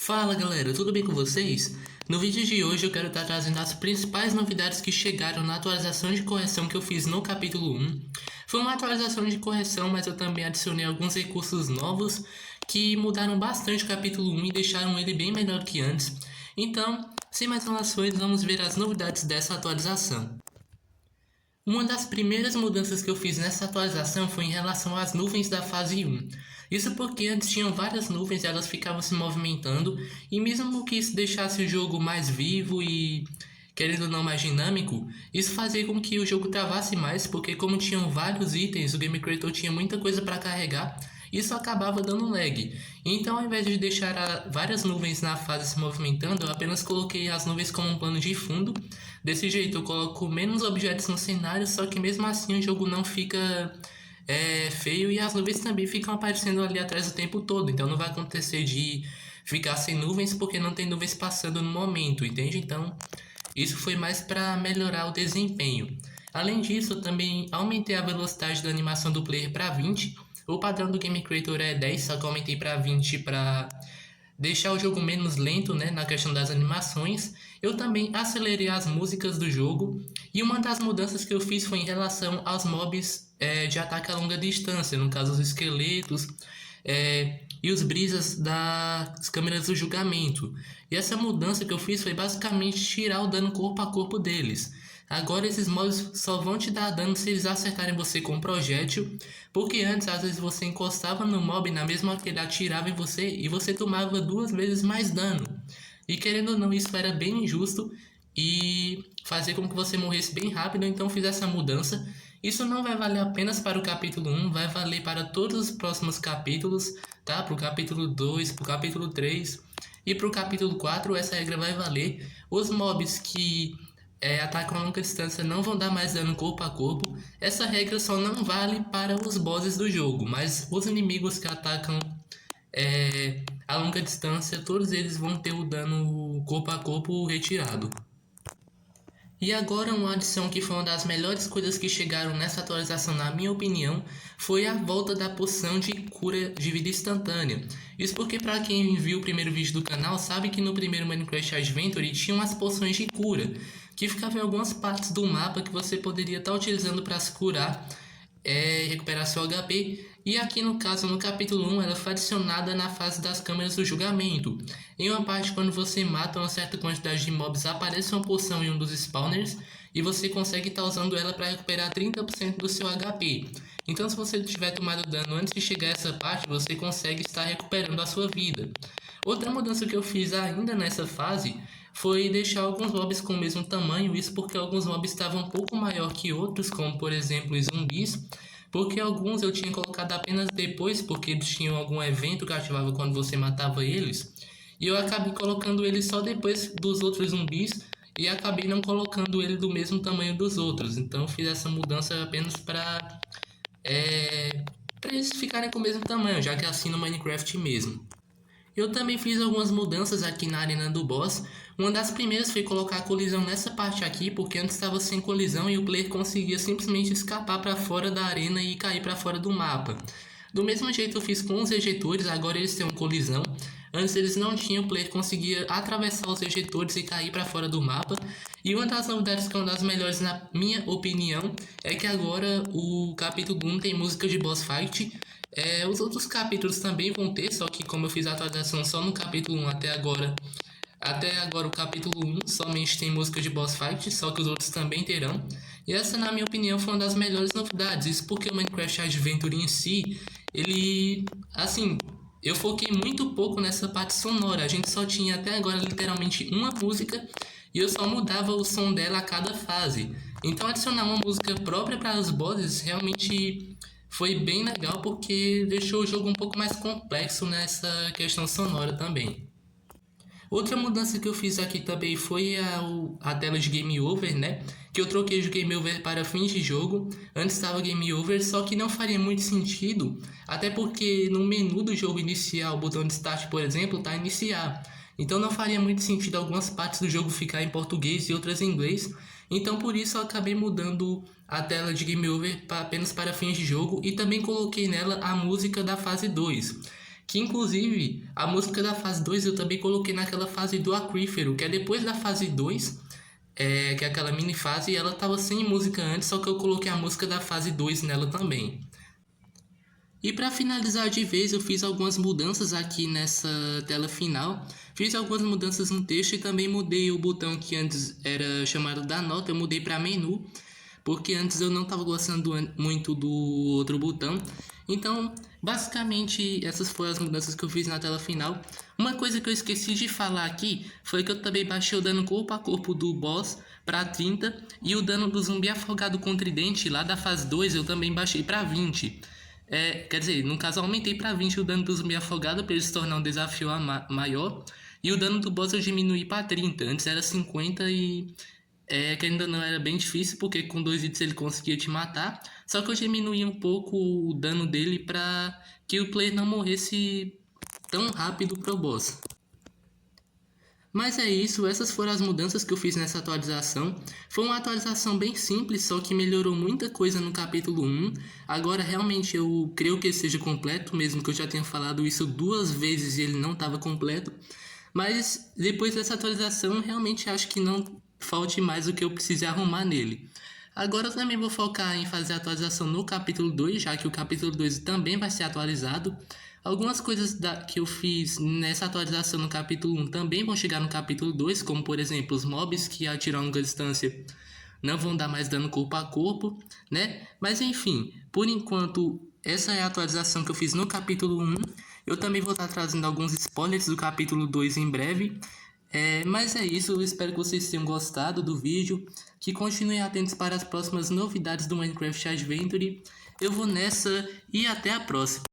Fala galera, tudo bem com vocês? No vídeo de hoje eu quero estar trazendo as principais novidades que chegaram na atualização de correção que eu fiz no capítulo 1. Foi uma atualização de correção, mas eu também adicionei alguns recursos novos que mudaram bastante o capítulo 1 e deixaram ele bem melhor que antes. Então, sem mais enrolações, vamos ver as novidades dessa atualização. Uma das primeiras mudanças que eu fiz nessa atualização foi em relação às nuvens da fase 1. Isso porque antes tinham várias nuvens e elas ficavam se movimentando, e mesmo que isso deixasse o jogo mais vivo e, querendo ou não, mais dinâmico, isso fazia com que o jogo travasse mais, porque como tinham vários itens, o Game Creator tinha muita coisa para carregar, isso acabava dando lag. Então, ao invés de deixar várias nuvens na fase se movimentando, eu apenas coloquei as nuvens como um plano de fundo. Desse jeito eu coloco menos objetos no cenário, só que mesmo assim o jogo não fica feio e as nuvens também ficam aparecendo ali atrás o tempo todo. Então não vai acontecer de ficar sem nuvens porque não tem nuvens passando no momento, entende? Então isso foi mais para melhorar o desempenho. Além disso, eu também aumentei a velocidade da animação do player para 20. O padrão do Game Creator é 10, só que eu aumentei para 20 para deixar o jogo menos lento, né, na questão das animações. Eu também acelerei as músicas do jogo, e uma das mudanças que eu fiz foi em relação aos mobs de ataque a longa distância, no caso os esqueletos e os brisas das câmeras do julgamento. E essa mudança que eu fiz foi basicamente tirar o dano corpo a corpo deles. Agora esses mobs só vão te dar dano se eles acertarem você com um projétil, porque antes às vezes você encostava no mob na mesma hora que ele atirava em você e você tomava 2 vezes mais dano. E querendo ou não, isso era bem injusto e fazia com que você morresse bem rápido, então eu fiz essa mudança. Isso não vai valer apenas para o capítulo 1, vai valer para todos os próximos capítulos, tá? Para o capítulo 2, para o capítulo 3 e para o capítulo 4 essa regra vai valer. Os mobs que atacam a longa distância não vão dar mais dano corpo a corpo. Essa regra só não vale para os bosses do jogo, mas os inimigos que atacam a longa distância, todos eles vão ter o dano corpo a corpo retirado. E agora uma adição que foi uma das melhores coisas que chegaram nessa atualização, na minha opinião, foi a volta da poção de cura de vida instantânea. Isso porque para quem viu o primeiro vídeo do canal, sabe que no primeiro Minecraft Adventure tinha umas poções de cura, que ficavam em algumas partes do mapa que você poderia estar utilizando para se curar, recuperar seu HP. E aqui no caso, no capítulo 1, ela foi adicionada na fase das câmeras do julgamento. Em uma parte, quando você mata uma certa quantidade de mobs, aparece uma poção em um dos spawners e você consegue estar usando ela para recuperar 30% do seu HP. Então, se você tiver tomado dano antes de chegar a essa parte, você consegue estar recuperando a sua vida. Outra mudança que eu fiz ainda nessa fase foi deixar alguns mobs com o mesmo tamanho, isso porque alguns mobs estavam um pouco maior que outros, como por exemplo os zumbis, porque alguns eu tinha colocado apenas depois, porque eles tinham algum evento que ativava quando você matava eles, e eu acabei colocando eles só depois dos outros zumbis, e acabei não colocando ele do mesmo tamanho dos outros. Então eu fiz essa mudança apenas para eles ficarem com o mesmo tamanho, já que é assim no Minecraft mesmo. Eu também fiz algumas mudanças aqui na arena do boss. Uma das primeiras foi colocar a colisão nessa parte aqui, porque antes estava sem colisão e o player conseguia simplesmente escapar para fora da arena e cair para fora do mapa. Do mesmo jeito eu fiz com os ejetores, agora eles têm uma colisão. Antes eles não tinham, o player conseguia atravessar os ejetores e cair para fora do mapa. E uma das novidades que é uma das melhores na minha opinião é que agora o capítulo 1 tem música de boss fight. Os outros capítulos também vão ter, só que como eu fiz a atualização só no capítulo 1 até agora o capítulo 1 somente tem música de boss fight, só que os outros também terão. E essa, na minha opinião, foi uma das melhores novidades. Isso porque o Minecraft Adventure em si, ele, assim, eu foquei muito pouco nessa parte sonora. A gente só tinha até agora literalmente uma música e eu só mudava o som dela a cada fase. Então adicionar uma música própria para os bosses realmente foi bem legal, porque deixou o jogo um pouco mais complexo nessa questão sonora também. Outra mudança que eu fiz aqui também foi a tela de Game Over, né? Que eu troquei de Game Over para fins de jogo. Antes estava Game Over, só que não faria muito sentido, até porque no menu do jogo inicial, o botão de Start, por exemplo, está Iniciar. Então não faria muito sentido algumas partes do jogo ficar em português e outras em inglês. Então por isso eu acabei mudando a tela de Game Over apenas para fins de jogo e também coloquei nela a música da fase 2. Que inclusive a música da fase 2 eu também coloquei naquela fase do aquífero, que é depois da fase 2, que é aquela mini fase, e ela tava sem música antes, só que eu coloquei a música da fase 2 nela também. E para finalizar de vez, eu fiz algumas mudanças aqui nessa tela final. Fiz algumas mudanças no texto e também mudei o botão que antes era chamado da nota, eu mudei para menu, porque antes eu não estava gostando muito do outro botão. Então, basicamente, essas foram as mudanças que eu fiz na tela final. Uma coisa que eu esqueci de falar aqui foi que eu também baixei o dano corpo a corpo do boss para 30 e o dano do zumbi afogado com tridente lá da fase 2 eu também baixei para 20. Quer dizer, no caso eu aumentei para 20 o dano do zumbi afogado para ele se tornar um desafio maior. E o dano do boss eu diminuí para 30. Antes era 50 e que ainda não era bem difícil, porque com 2 hits ele conseguia te matar. Só que eu diminuí um pouco o dano dele para que o player não morresse tão rápido pro boss. Mas é isso, essas foram as mudanças que eu fiz nessa atualização. Foi uma atualização bem simples, só que melhorou muita coisa no capítulo 1. Agora realmente eu creio que ele seja completo, mesmo que eu já tenha falado isso 2 vezes e ele não estava completo. Mas depois dessa atualização, realmente acho que não falte mais o que eu precise arrumar nele. Agora eu também vou focar em fazer a atualização no capítulo 2, já que o capítulo 2 também vai ser atualizado. Algumas coisas que eu fiz nessa atualização no capítulo 1 também vão chegar no capítulo 2, como por exemplo os mobs que atiram a longa distância não vão dar mais dano corpo a corpo, né? Mas enfim, por enquanto essa é a atualização que eu fiz no capítulo 1. Eu também vou estar trazendo alguns spoilers do capítulo 2 em breve. Mas é isso, eu espero que vocês tenham gostado do vídeo, que continuem atentos para as próximas novidades do Minecraft Adventure. Eu vou nessa e até a próxima.